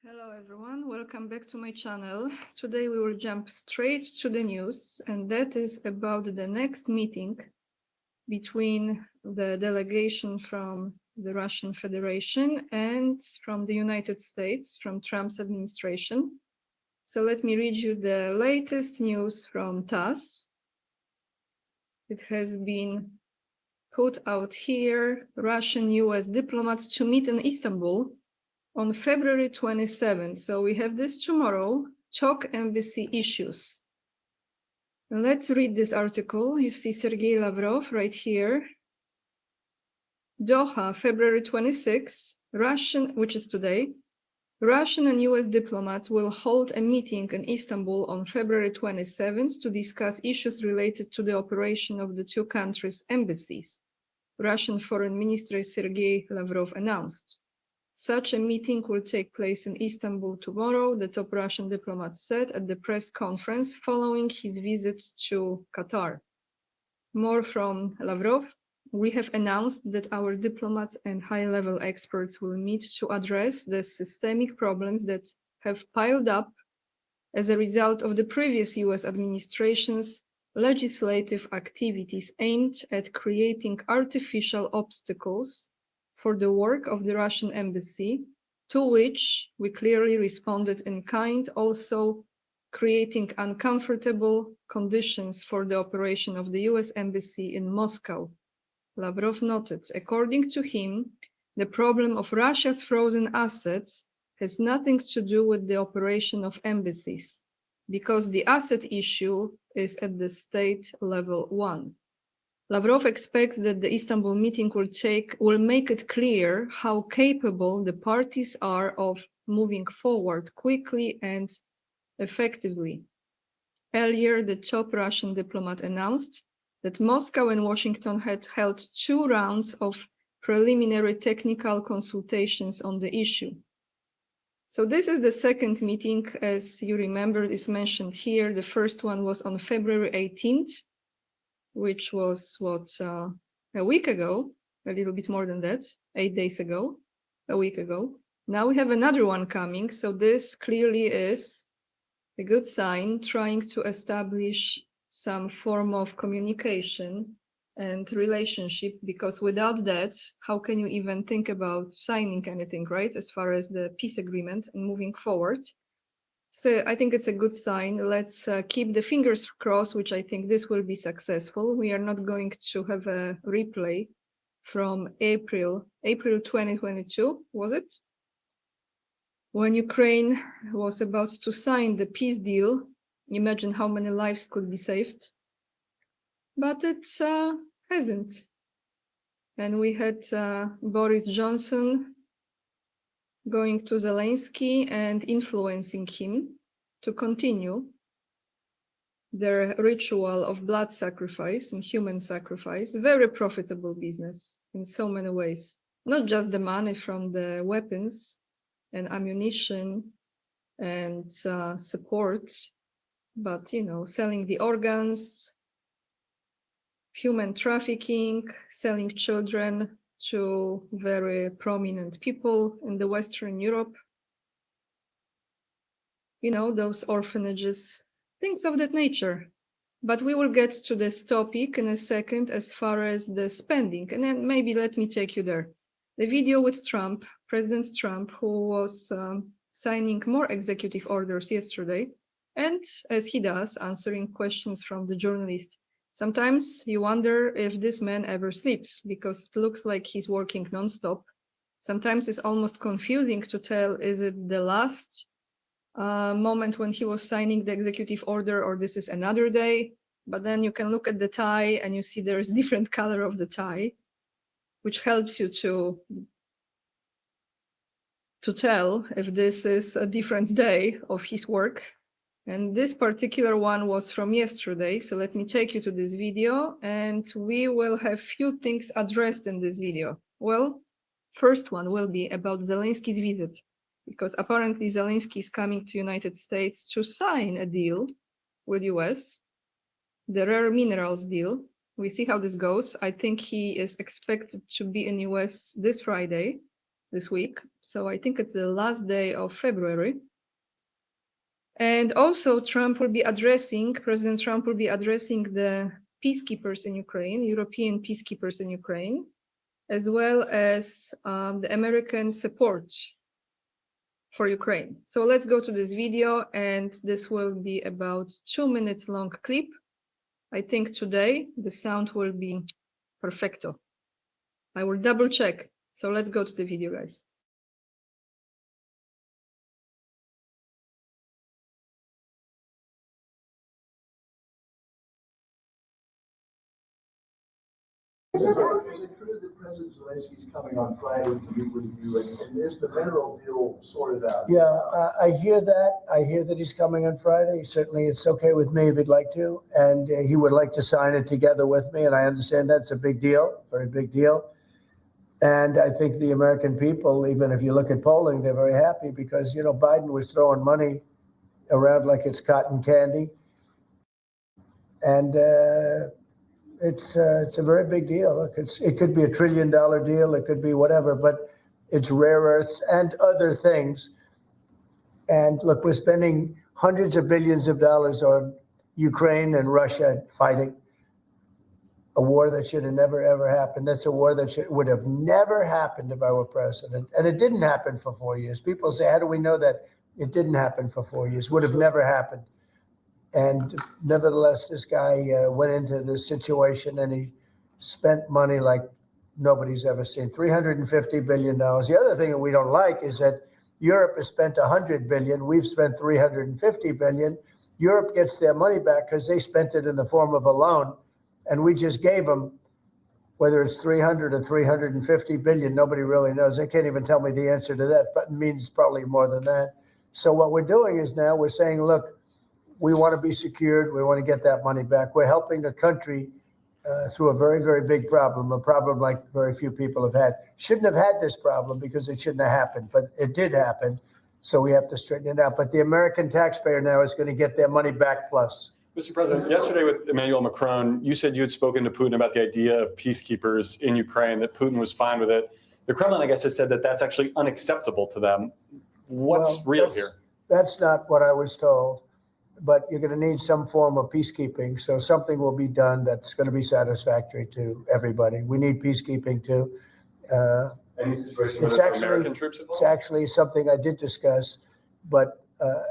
Hello everyone, welcome back to my channel. Today we will jump straight to the news, and that is about the next meeting between the delegation from the Russian Federation and from the United States, from Trump's administration. So let me read you the latest news from TASS. It has been put out here: Russian-US diplomats to meet in Istanbul on February 27th. So we have this tomorrow, talk embassy issues. Let's read this article. You see Sergei Lavrov right here. Doha, February 26th, which is today, Russian and US diplomats will hold a meeting in Istanbul on February 27th to discuss issues related to the operation of the two countries' embassies, Russian Foreign Minister Sergei Lavrov announced. Such a meeting will take place in Istanbul tomorrow, the top Russian diplomat said at the press conference following his visit to Qatar. More from Lavrov. We have announced that our diplomats and high-level experts will meet to address the systemic problems that have piled up as a result of the previous US administration's legislative activities aimed at creating artificial obstacles for the work of the Russian embassy, to which we clearly responded in kind, also creating uncomfortable conditions for the operation of the US embassy in Moscow. Lavrov noted. According to him, the problem of Russia's frozen assets has nothing to do with the operation of embassies, because the asset issue is at the state level one. Lavrov expects that the Istanbul meeting will make it clear how capable the parties are of moving forward quickly and effectively. Earlier, the top Russian diplomat announced that Moscow and Washington had held 2 rounds of preliminary technical consultations on the issue. So this is the second meeting, as you remember, is mentioned here. The first one was on February 18th. Which was a week ago, a little bit more than that, 8 days ago, a week ago. Now we have another one coming, so this clearly is a good sign, trying to establish some form of communication and relationship, because without that, how can you even think about signing anything, right, as far as the peace agreement and moving forward? So I think it's a good sign. Let's keep the fingers crossed, which I think this will be successful. We are not going to have a replay from April 2022, was it? When Ukraine was about to sign the peace deal. Imagine how many lives could be saved. But it hasn't. And we had Boris Johnson going to Zelensky and influencing him to continue their ritual of blood sacrifice and human sacrifice. Very profitable business in so many ways. Not just the money from the weapons and ammunition and support, but, selling the organs, human trafficking, selling children to very prominent people in the Western Europe. Those orphanages, things of that nature. But we will get to this topic in a second as far as the spending. And then maybe let me take you there. The video with Trump, President Trump, who was signing more executive orders yesterday, and as he does, answering questions from the journalist. Sometimes you wonder if this man ever sleeps, because it looks like he's working nonstop. Sometimes it's almost confusing to tell, is it the last moment when he was signing the executive order, or this is another day? But then you can look at the tie and you see there is different color of the tie, which helps you to tell if this is a different day of his work. And this particular one was from yesterday. So let me take you to this video, and we will have few things addressed in this video. Well, first one will be about Zelensky's visit, because apparently Zelensky is coming to United States to sign a deal with US, the rare minerals deal. We see how this goes. I think he is expected to be in US this Friday. this week. So I think it's the last day of February. And also President Trump will be addressing the peacekeepers in Ukraine, European peacekeepers in Ukraine, as well as the American support for Ukraine. So let's go to this video, and this will be about 2 minutes long clip. I think today the sound will be perfecto. I will double check. So let's go to the video, guys. Is it true that President Zelensky is coming on Friday to meet with you, and is the mineral deal sorted out? Yeah, I hear that. I hear that he's coming on Friday. Certainly, it's okay with me if he'd like to, and he would like to sign it together with me. And I understand that's a big deal, very big deal. And I think the American people, even if you look at polling, they're very happy because, you know, Biden was throwing money around like it's cotton candy. And it's a very big deal. Look, it could be $1 trillion deal. It could be whatever, but it's rare earths and other things. And look, we're spending hundreds of billions of dollars on Ukraine and Russia fighting a war that should have never, ever happened. That's a war that would have never happened if I were president. And it didn't happen for 4 years. People say, how do we know that it didn't happen for 4 years? Would have never happened. And nevertheless, this guy went into this situation and he spent money like nobody's ever seen, $350 billion. The other thing that we don't like is that Europe has spent $100 billion. We've spent $350 billion. Europe gets their money back because they spent it in the form of a loan. And we just gave them, whether it's 300 or 350 billion, nobody really knows. They can't even tell me the answer to that, but it means probably more than that. So what we're doing is now we're saying, look, we want to be secured. We want to get that money back. We're helping a country through a very, very big problem, a problem like very few people have had. Shouldn't have had this problem because it shouldn't have happened, but it did happen. So we have to straighten it out. But the American taxpayer now is going to get their money back plus. Mr. President, yesterday with Emmanuel Macron, you said you had spoken to Putin about the idea of peacekeepers in Ukraine, that Putin was fine with it. The Kremlin, I guess, has said that that's actually unacceptable to them. What's real here? That's not what I was told. But you're going to need some form of peacekeeping. So something will be done that's going to be satisfactory to everybody. We need peacekeeping too. Any situation where there's American troops involved? It's actually something I did discuss, but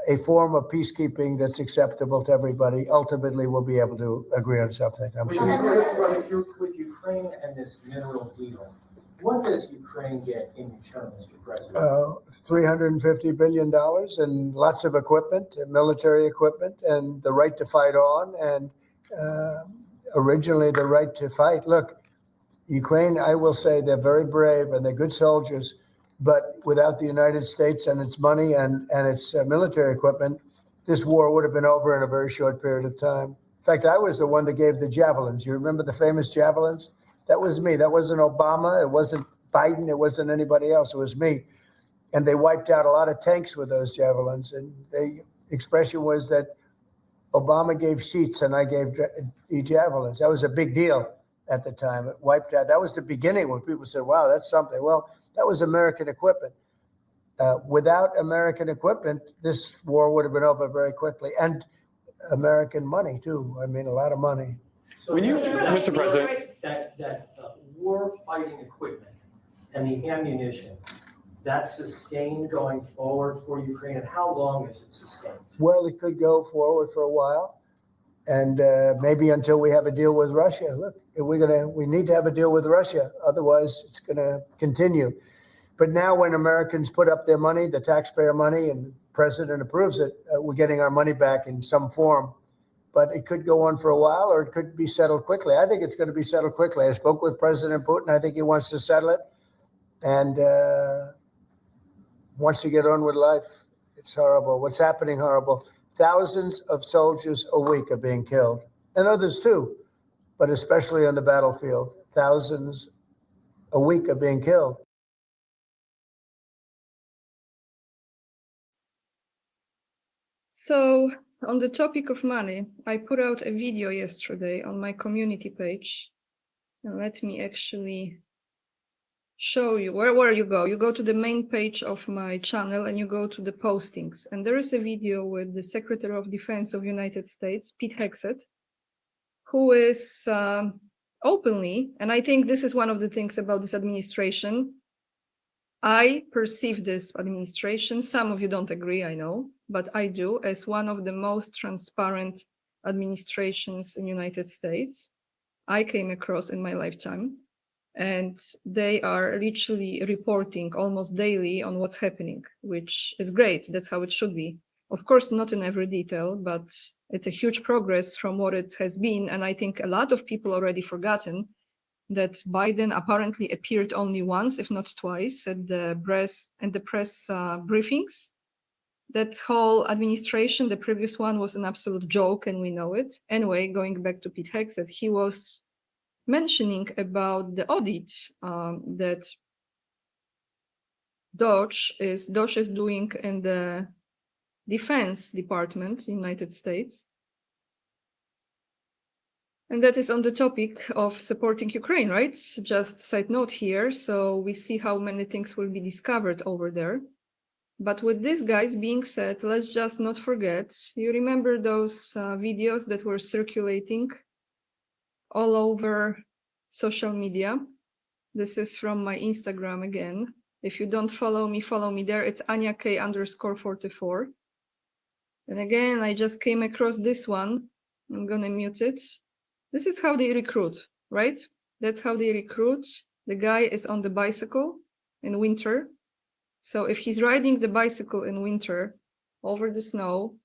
a form of peacekeeping that's acceptable to everybody. Ultimately, we'll be able to agree on something, I'm sure. With Ukraine and this mineral deal, what does Ukraine get in return, Mr. President? $350 billion and lots of equipment, military equipment, and the right to fight on, and originally the right to fight. Look, Ukraine, I will say they're very brave and they're good soldiers, but without the United States and its money and its military equipment, this war would have been over in a very short period of time. In fact, I was the one that gave the javelins. You remember the famous javelins? That was me. That wasn't Obama. It wasn't Biden. It wasn't anybody else. It was me. And they wiped out a lot of tanks with those javelins. And the expression was that Obama gave sheets and I gave the javelins. That was a big deal at the time. It wiped out. That was the beginning when people said, wow, that's something. Well, that was American equipment. Without American equipment, this war would have been over very quickly. And American money, too. I mean, a lot of money. So when you, Mr. President, that war-fighting equipment and the ammunition, that's sustained going forward for Ukraine, and how long is it sustained? Well, it could go forward for a while, and maybe until we have a deal with Russia. Look, we need to have a deal with Russia, otherwise it's going to continue. But now, when Americans put up their money, the taxpayer money, and the president approves it, we're getting our money back in some form. But it could go on for a while, or it could be settled quickly. I think it's going to be settled quickly. I spoke with President Putin. I think he wants to settle it, and wants to get on with life. It's horrible. What's happening? Horrible. Thousands of soldiers a week are being killed, and others too, but especially on the battlefield. Thousands a week are being killed. So on the topic of money, I put out a video yesterday on my community page. And let me actually show you where you go. You go to the main page of my channel and you go to the postings. And there is a video with the Secretary of Defense of United States, Pete Hegseth, who is openly, and I think this is one of the things about this administration. I perceive this administration, some of you don't agree, I know, but I do, as one of the most transparent administrations in United States I came across in my lifetime. And they are literally reporting almost daily on what's happening, which is great. That's how it should be. Of course, not in every detail, but it's a huge progress from what it has been. And I think a lot of people already forgotten that Biden apparently appeared only once, if not twice, at the press briefings. That whole administration, the previous one, was an absolute joke, and we know it. Anyway, going back to Pete Hegseth, he was mentioning about the audit that Doge is doing in the Defense Department, United States. And that is on the topic of supporting Ukraine, right? Just side note here. So we see how many things will be discovered over there. But with this, guys, being said, let's just not forget, you remember those videos that were circulating all over social media? This is from my Instagram again. If you don't follow me there. It's Ania_K_44. And again, I just came across this one. I'm gonna mute it. This is how they recruit, right? That's how they recruit. The guy is on the bicycle in winter. So if he's riding the bicycle in winter over the snow,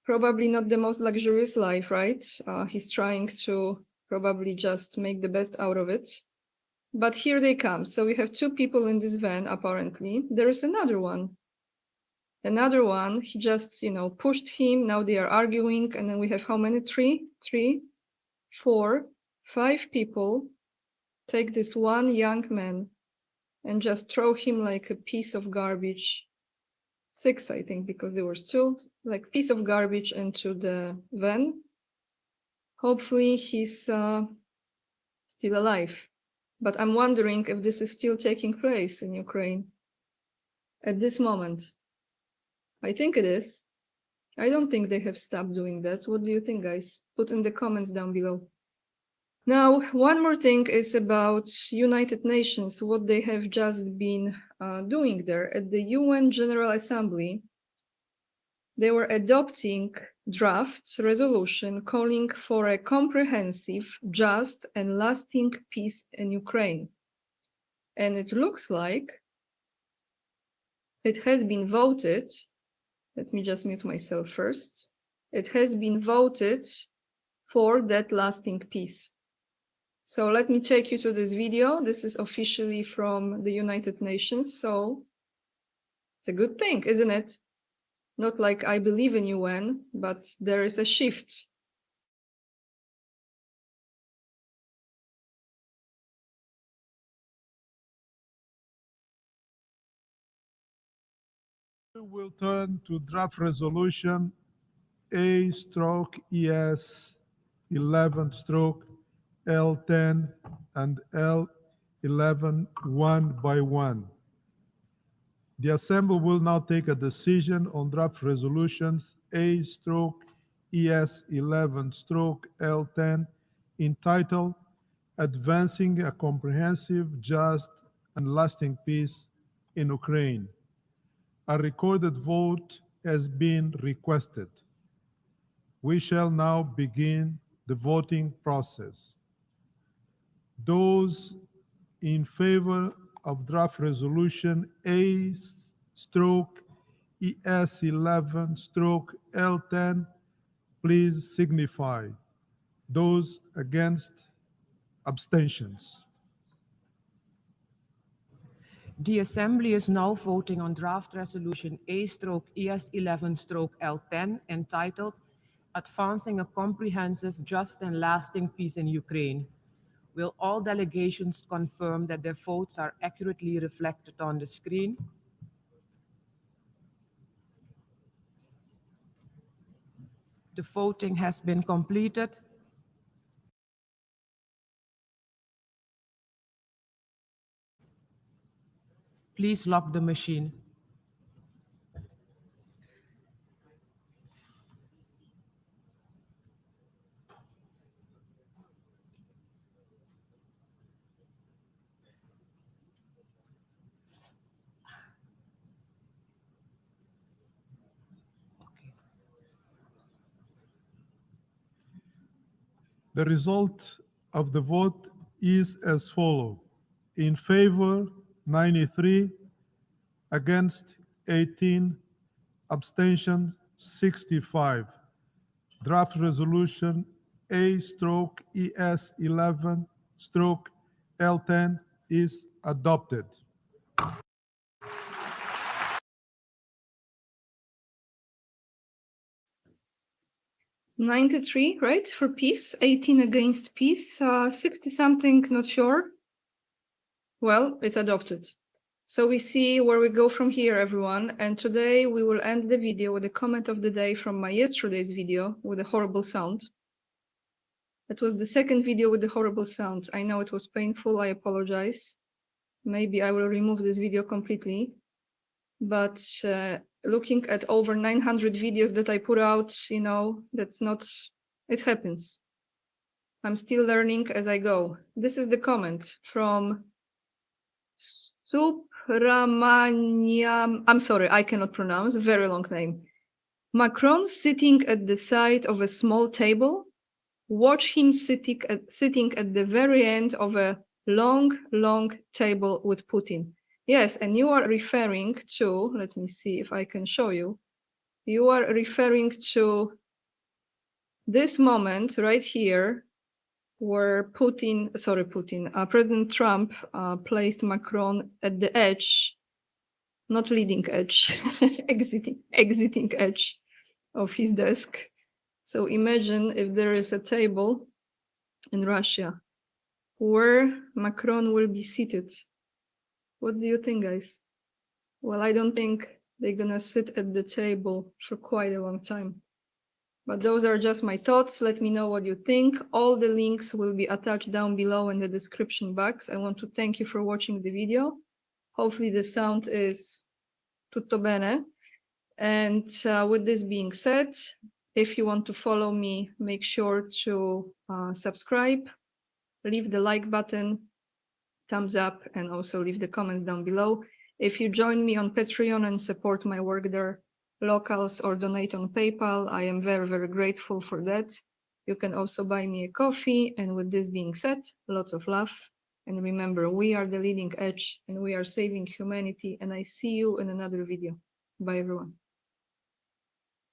probably not the most luxurious life, right? He's trying to probably just make the best out of it. But here they come. So we have two people in this van, apparently. There is another one. Another one, he just, pushed him. Now they are arguing. And then we have how many? Three, four, five people take this one young man and just throw him like a piece of garbage. 6, I think, because there were still like piece of garbage into the van. Hopefully he's still alive. But I'm wondering if this is still taking place in Ukraine at this moment. I think it is. I don't think they have stopped doing that. What do you think, guys? Put in the comments down below. Now, one more thing is about United Nations, what they have just been doing there. At the UN General Assembly, they were adopting draft resolution calling for a comprehensive, just, and lasting peace in Ukraine. And it looks like it has been voted. Let me just mute myself first. It has been voted for that lasting peace. So let me take you to this video. This is officially from the United Nations. So it's a good thing, isn't it? Not like I believe in UN, but there is a shift. We will turn to draft resolution A/ES 11/L10 and L11 one by one. The Assembly will now take a decision on draft resolutions A/ES 11/L10 entitled Advancing a Comprehensive, Just, and Lasting Peace in Ukraine. A recorded vote has been requested. We shall now begin the voting process. Those in favor of draft resolution A/ES11/L10, please signify. Those against, abstentions. The Assembly is now voting on draft resolution A/ES11/L10 entitled Advancing a Comprehensive, Just and Lasting Peace in Ukraine. Will all delegations confirm that their votes are accurately reflected on the screen? The voting has been completed. Please lock the machine. The result of the vote is as follows. In favor, 93, against 18, abstention 65. Draft resolution A/ES11/L10 is adopted. $93, right, for peace, 18 against peace, 60 something, not sure. Well, it's adopted. So we see where we go from here, everyone. And today we will end the video with a comment of the day from my yesterday's video with a horrible sound. That was the second video with the horrible sound. I know it was painful, I apologize. Maybe I will remove this video completely. But looking at over 900 videos that I put out, you know, that's not, it happens. I'm still learning as I go. This is the comment from Subramaniam. I'm sorry, I cannot pronounce, very long name. Macron sitting at the side of a small table. Watch him sitting at the very end of a long table with Putin. Yes, and you are referring to, let me see if I can show you. You are referring to this moment right here where President Trump placed Macron at the edge, not leading edge, exiting edge of his desk. So imagine if there is a table in Russia where Macron will be seated. What do you think, guys? Well, I don't think they're gonna sit at the table for quite a long time. But those are just my thoughts. Let me know what you think. All the links will be attached down below in the description box. I want to thank you for watching the video. Hopefully the sound is tutto bene. And with this being said, if you want to follow me, make sure to subscribe, leave the like button, thumbs up, and also leave the comments down below. If you join me on Patreon and support my work there, locals, or donate on PayPal, I am very grateful for that. You can also buy me a coffee. And with this being said, lots of love. And remember, we are the leading edge and we are saving humanity. And I see you in another video. Bye, everyone.